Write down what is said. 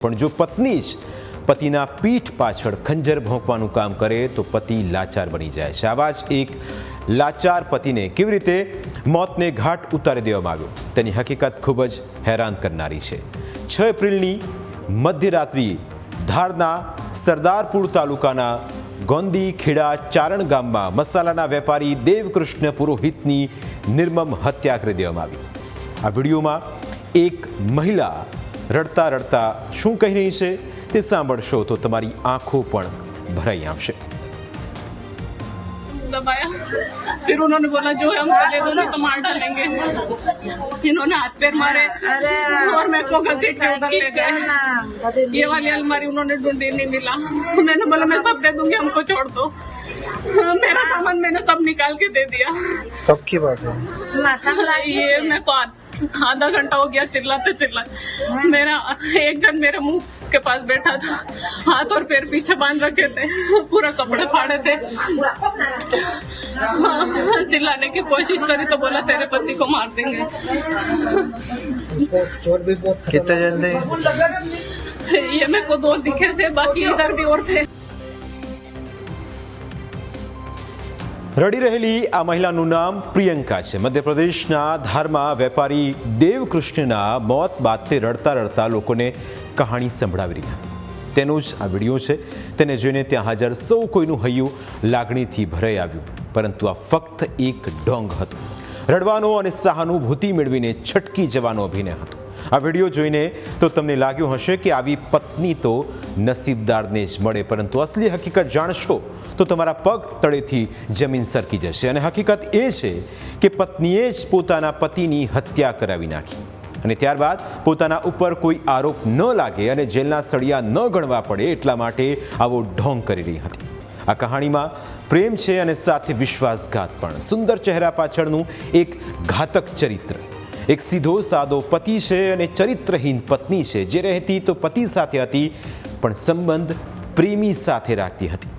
પણ જો પત્ની જ પતિના પીઠ પાછળ ખંજર ભોંકવાનું કામ કરે તો પતિ લાચાર બની જાય છે। આવા જ એક લાચાર પતિને કેવી રીતે મોતને ઘાટ ઉતારી દેવામાં આવ્યો તેની હકીકત ખૂબ જ હેરાન કરનારી છે। 6 એપ્રિલની મધ્યરાત્રિએ ધારના સરદારપુર તાલુકાના ગોંદી ખેડા ચારણ ગામમાં મસાલાના વેપારી દેવકૃષ્ણ પુરોહિતની નિર્મમ હત્યા કરી દેવામાં આવી। આ વિડીયોમાં એક મહિલા રડતા રડતા શું કહી રહી છે તે સાંભળશો તો તમારી આંખો પણ ભરાઈ આવશે। दबाया, फिर उन्होंने बोला जो है हम दे दो नहीं तो मार डालेंगे। इन्होंने हाथ पैर मारे और मेरे को घसीट के उधर ले गए। ये वाली अलमारी उन्होंने ढूंढी, नहीं मिला। मैंने बोला मैं सब दे दूंगी, हमको छोड़ दो। मेरा सामान मैंने सब निकाल के दे दिया। कब की बात है? ये मेरे को आधा घंटा हो गया चिल्लाते चिल्लाते। मेरा एक जन मेरे मुंह के पास बैठा था, हाथ और पैर पीछे बांध रखे थे, पूरा कपड़े फाड़े थे। चिल्लाने की कोशिश करी तो बोला तेरे पति को मार देंगे। चोट भी बहुत कितने जन थे? ये मेरे को 2 दिखे थे, बाकी इधर भी और थे। રડી રહેલી આ મહિલાનું નામ પ્રિયંકા છે। મધ્યપ્રદેશના ધારમાં વેપારી દેવકૃષ્ણના મોત બાદ તે રડતા રડતા લોકોને કહાણી સંભળાવી રહી હતી। તેનો જ આ વિડીયો છે। તેને જોઈને ત્યાં હાજર સૌ કોઈનું હૈયું લાગણીથી ભરાઈ આવ્યું, પરંતુ આ ફક્ત એક ઢોંગ હતું। રડવાનો અને સહાનુભૂતિ મેળવીને છટકી જવાનો અભિનય હતો। આ વિડીયો જોઈને તો તમને લાગ્યું હશે કે આવી પત્ની તો નસીબદારને જ મળે, પરંતુ અસલી હકીકત જાણશો તો તમારા પગ તળેથી જમીન સરકી જશે। અને હકીકત એ છે કે પત્નીએ જ પોતાના પતિની હત્યા કરાવી નાખી અને ત્યારબાદ પોતાના ઉપર કોઈ આરોપ ન લાગે અને જેલના સળિયા ન ગણવા પડે એટલા માટે આવો ઢોંગ કરી રહી હતી। આ કહાણીમાં પ્રેમ છે અને સાથે વિશ્વાસઘાત પણ। સુંદર ચહેરા પાછળનું એક ઘાતક ચરિત્ર। એક સીધો સાદો પતિ છે અને ચરિત્રહીન પત્ની છે, જે રહેતી તો પતિ સાથે હતી પણ સંબંધ પ્રેમી સાથે રાખતી હતી।